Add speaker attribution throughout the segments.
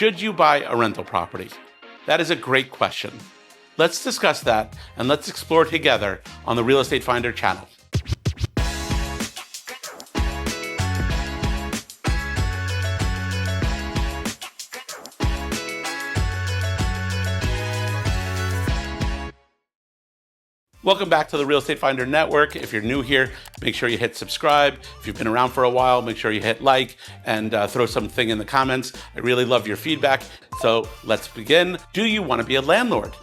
Speaker 1: Should you buy a rental property? That is a great question. Let's discuss that and let's explore together on the Real Estate Finder channel. Welcome back to the Real Estate Finder Network. If you're new here, make sure you hit subscribe. If you've been around for a while, make sure you hit like and throw something in the comments. I really love your feedback. So let's begin. Do you want to be a landlord?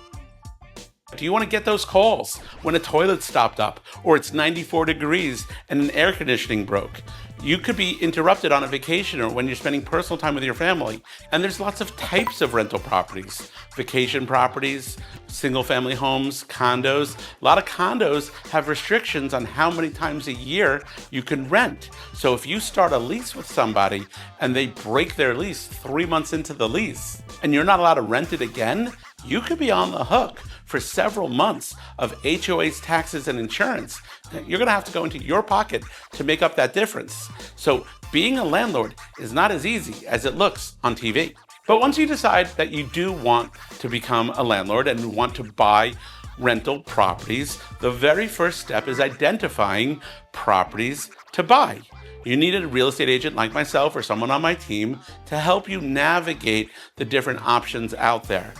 Speaker 1: Do you want to get those calls when a toilet stopped up or it's 94 degrees and an air conditioning broke? You could be interrupted on a vacation or when you're spending personal time with your family. And there's lots of types of rental properties. Vacation properties, single family homes, condos. A lot of condos have restrictions on how many times a year you can rent. So if you start a lease with somebody and they break their lease 3 months into the lease and you're not allowed to rent it again, you could be on the hook for several months of HOA's taxes and insurance. You're gonna have to go into your pocket to make up that difference. So being a landlord is not as easy as it looks on TV. But once you decide that you do want to become a landlord and want to buy rental properties, the very first step is identifying properties to buy. You need a real estate agent like myself or someone on my team to help you navigate the different options out there.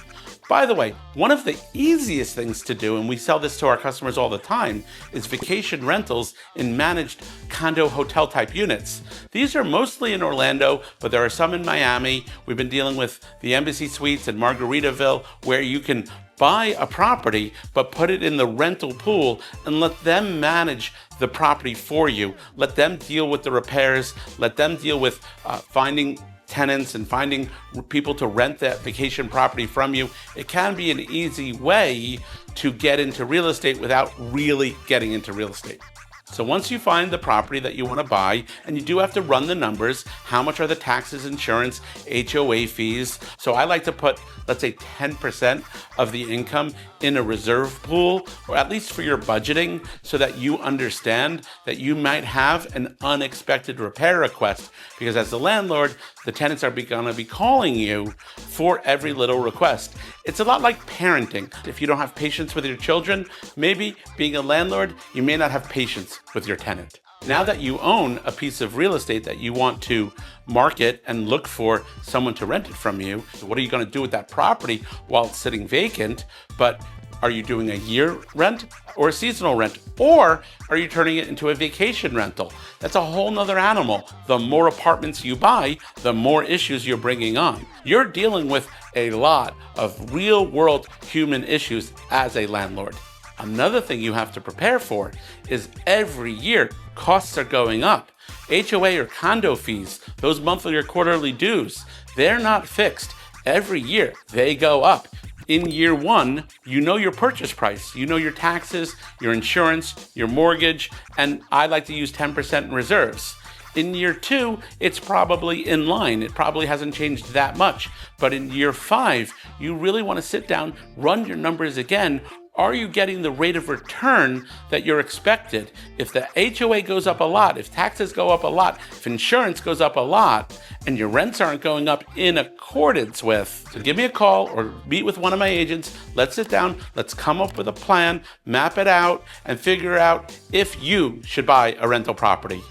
Speaker 1: By the way, one of the easiest things to do, and we sell this to our customers all the time, is vacation rentals in managed condo hotel type units. These are mostly in Orlando, but there are some in Miami. We've been dealing with the Embassy Suites in Margaritaville, where you can buy a property, but put it in the rental pool and let them manage the property for you. Let them deal with the repairs, let them deal with finding tenants and finding people to rent that vacation property from you. It can be an easy way to get into real estate without really getting into real estate. So once you find the property that you want to buy, and you do have to run the numbers, how much are the taxes, insurance, HOA fees? So I like to put, let's say 10% of the income in a reserve pool, or at least for your budgeting, so that you understand that you might have an unexpected repair request. Because as the landlord, the tenants are going to be calling you for every little request. It's a lot like parenting. If you don't have patience with your children, maybe being a landlord, you may not have patience with your tenant. Now that you own a piece of real estate that you want to market and look for someone to rent it from you, what are you going to do with that property while it's sitting vacant? But are you doing a year rent or a seasonal rent? Or are you turning it into a vacation rental? That's a whole nother animal. The more apartments you buy, the more issues you're bringing on. You're dealing with a lot of real world human issues as a landlord. Another thing you have to prepare for is every year costs are going up. HOA or condo fees, those monthly or quarterly dues, they're not fixed. Every year they go up. In year one, you know your purchase price, you know your taxes, your insurance, your mortgage, and I like to use 10% in reserves. In year two, it's probably in line. It probably hasn't changed that much. But in year 5, you really want to sit down, run your numbers again. Are you getting the rate of return that you're expected? If the HOA goes up a lot, if taxes go up a lot, if insurance goes up a lot, and your rents aren't going up in accordance with, so give me a call or meet with one of my agents. Let's sit down, let's come up with a plan, map it out, and figure out if you should buy a rental property.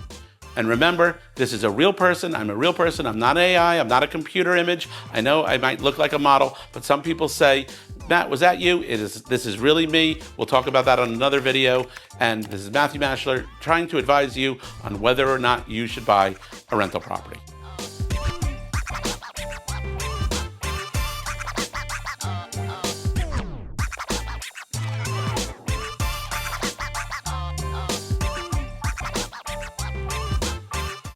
Speaker 1: And remember, this is a real person. I'm a real person. I'm not AI. I'm not a computer image. I know I might look like a model, but some people say, Matt, was that you? This is really me. We'll talk about that on another video. And this is Matthew Mashler trying to advise you on whether or not you should buy a rental property.